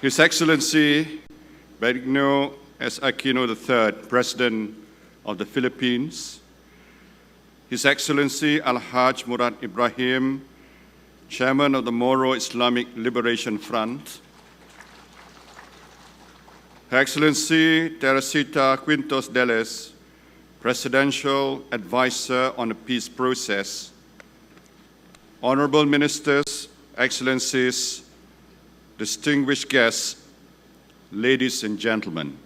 His Excellency Benigno S. Aquino III, President of the Philippines, His Excellency Al-Haj Murad Ibrahim, Chairman of the Moro Islamic Liberation Front, Her Excellency Teresita Quintos Deles, Presidential Advisor on the Peace Process, Honorable Ministers, Excellencies, distinguished guests, ladies and gentlemen.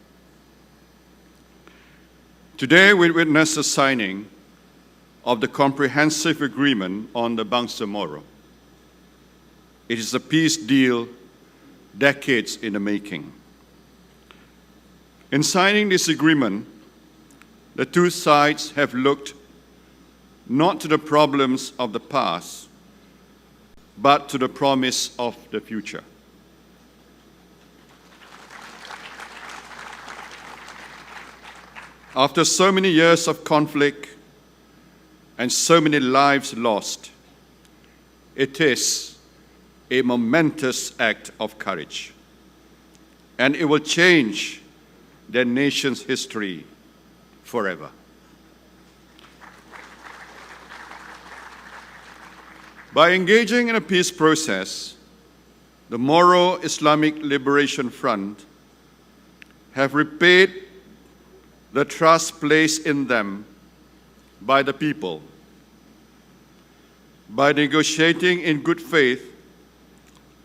Today we witness the signing of the Comprehensive Agreement on the Bangsamoro. It is a peace deal decades in the making. In signing this agreement, the two sides have looked not to the problems of the past, but to the promise of the future. After so many years of conflict and so many lives lost, it is a momentous act of courage, and it will change their nation's history forever. By engaging in a peace process, the Moro Islamic Liberation Front have repaid the trust placed in them by the people. By negotiating in good faith,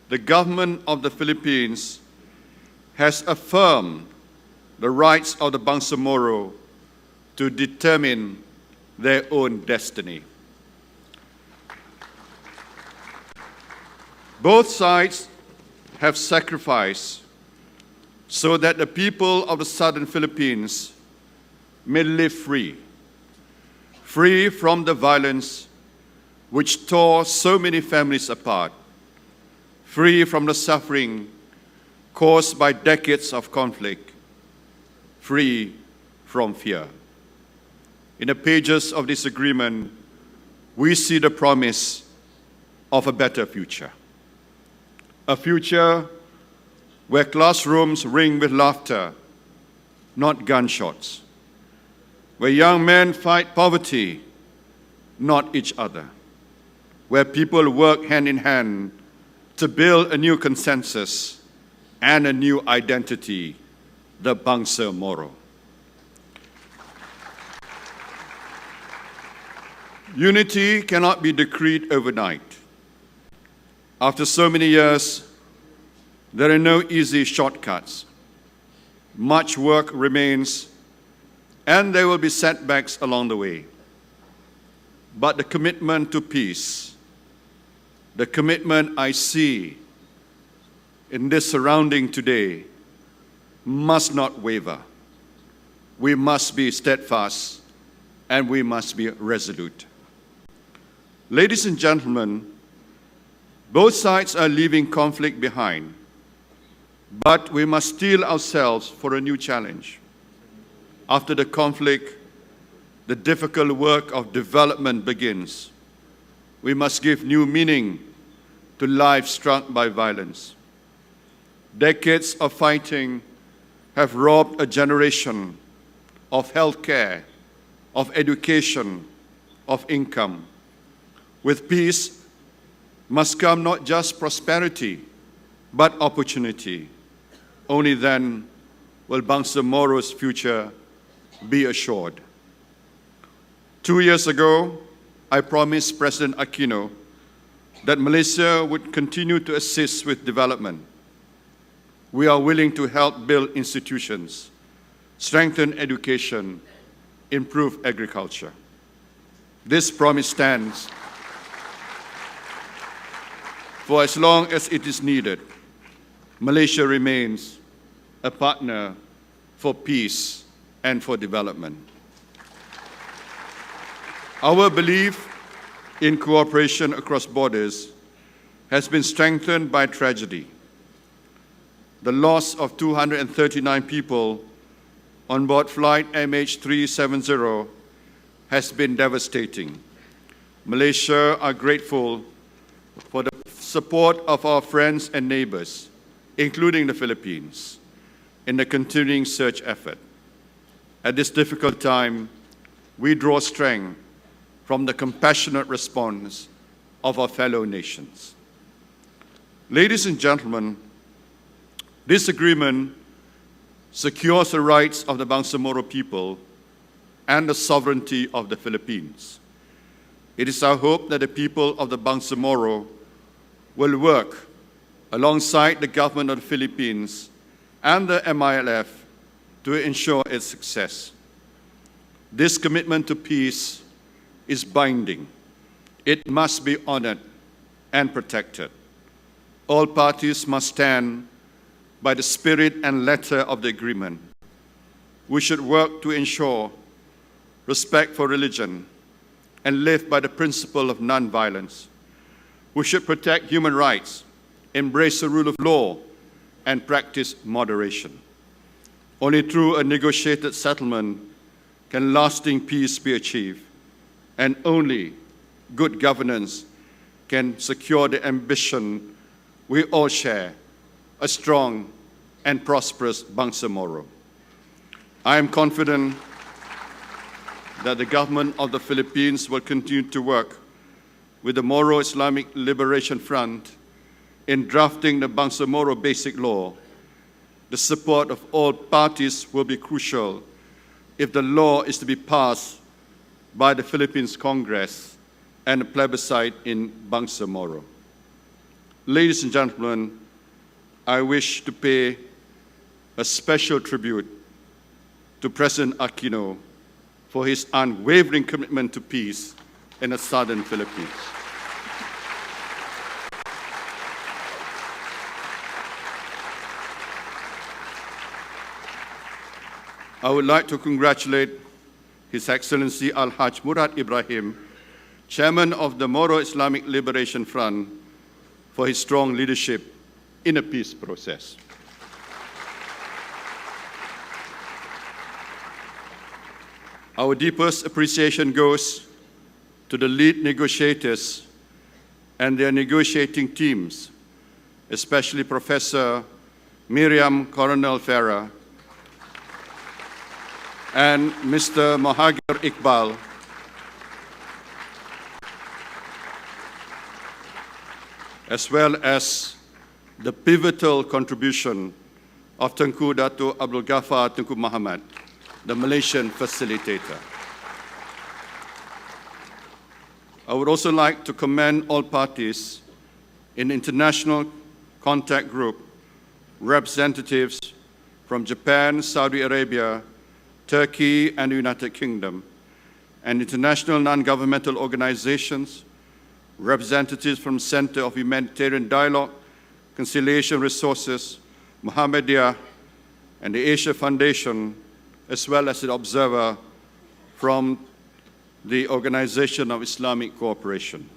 the government of the Philippines has affirmed the rights of the Bangsamoro to determine their own destiny. Both sides have sacrificed so that the people of the southern Philippines may live free from the violence which tore so many families apart, free from the suffering caused by decades of conflict, free from fear. In the pages of this agreement, we see the promise of a better future. A future where classrooms ring with laughter, not gunshots. Where young men fight poverty, not each other. Where people work hand in hand to build a new consensus and a new identity, the Bangsamoro. Unity cannot be decreed overnight. After so many years, there are no easy shortcuts. Much work remains, and there will be setbacks along the way. But the commitment to peace, the commitment I see in this surrounding today, must not waver. We must be steadfast, and we must be resolute. Ladies and gentlemen, both sides are leaving conflict behind, but we must steel ourselves for a new challenge. After the conflict, the difficult work of development begins. We must give new meaning to lives struck by violence. Decades of fighting have robbed a generation of health care, of education, of income. With peace must come not just prosperity, but opportunity. Only then will Bangsamoro's future be assured. 2 years ago, I promised President Aquino that Malaysia would continue to assist with development. We are willing to help build institutions, strengthen education, improve agriculture. This promise stands for as long as it is needed. Malaysia remains a partner for peace and for development. Our belief in cooperation across borders has been strengthened by tragedy. The loss of 239 people on board flight MH370 has been devastating. Malaysia are grateful for the support of our friends and neighbors including the Philippines, in the continuing search effort. At this difficult time, we draw strength from the compassionate response of our fellow nations. Ladies and gentlemen, this agreement secures the rights of the Bangsamoro people and the sovereignty of the Philippines. It is our hope that the people of the Bangsamoro will work alongside the government of the Philippines and the MILF to ensure its success. This commitment to peace is binding. It must be honored and protected. All parties must stand by the spirit and letter of the agreement. We should work to ensure respect for religion and live by the principle of nonviolence. We should protect human rights, embrace the rule of law, and practice moderation. Only through a negotiated settlement can lasting peace be achieved, and only good governance can secure the ambition we all share, a strong and prosperous Bangsamoro. I am confident that the government of the Philippines will continue to work with the Moro Islamic Liberation Front in drafting the Bangsamoro Basic Law. The support of all parties will be crucial if the law is to be passed by the Philippines Congress and a plebiscite in Bangsamoro. Ladies and gentlemen, I wish to pay a special tribute to President Aquino for his unwavering commitment to peace in the southern Philippines. I would like to congratulate His Excellency Al-Hajj Murad Ibrahim, Chairman of the Moro Islamic Liberation Front, for his strong leadership in a peace process. Our deepest appreciation goes to the lead negotiators and their negotiating teams, especially Professor Miriam Coronel-Ferrer and Mr. Mohagir Iqbal, as well as the pivotal contribution of Tengku Dato' Abdul Ghaffar Tengku Muhammad, the Malaysian facilitator. I would also like to commend all parties in the International Contact Group, representatives from Japan, Saudi Arabia, Turkey, and the United Kingdom, and international non-governmental organizations, representatives from Center of Humanitarian Dialogue, Conciliation Resources, Muhammadiyah, and the Asia Foundation, as well as an observer from the Organization of Islamic Cooperation.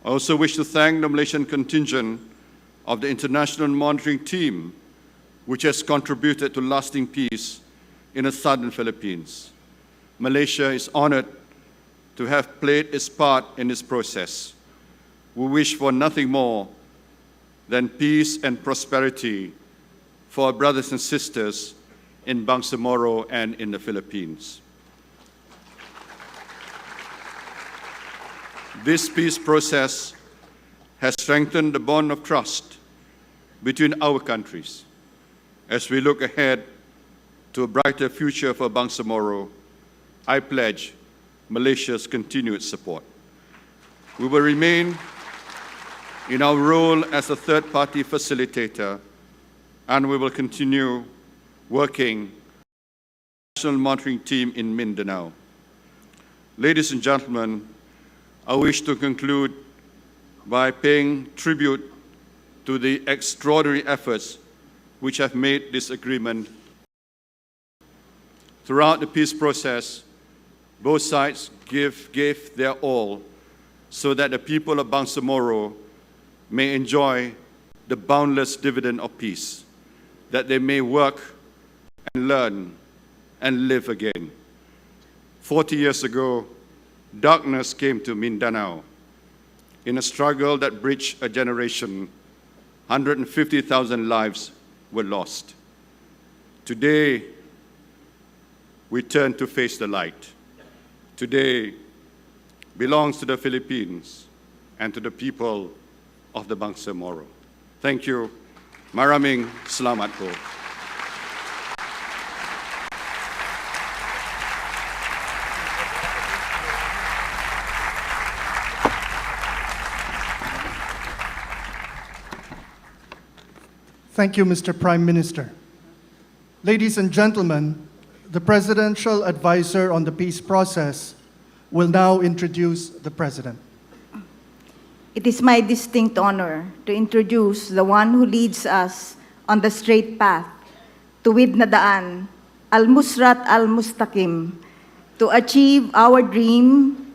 I also wish to thank the Malaysian contingent of the International Monitoring Team, which has contributed to lasting peace in the southern Philippines. Malaysia is honored to have played its part in this process. We wish for nothing more than peace and prosperity for our brothers and sisters in Bangsamoro and in the Philippines. This peace process has strengthened the bond of trust between our countries. As we look ahead to a brighter future for Bangsamoro, I pledge Malaysia's continued support. We will remain in our role as a third-party facilitator, and we will continue working with the National Monitoring Team in Mindanao. Ladies and gentlemen, I wish to conclude by paying tribute to the extraordinary efforts which have made this agreement. Throughout the peace process, both sides gave their all so that the people of Bangsamoro may enjoy the boundless dividend of peace, that they may work and learn and live again. 40 years ago, darkness came to Mindanao. In a struggle that bridged a generation, 150,000 lives were lost. Today, we turn to face the light. Today belongs to the Philippines and to the people of the Bangsamoro. Thank you. Maraming salamat po. Thank you, Mr. Prime Minister. Ladies and gentlemen, the Presidential Advisor on the Peace Process will now introduce the President. It is my distinct honor to introduce the one who leads us on the straight path, tuwid na daan, al-musrat al-mustaqim, to achieve our dream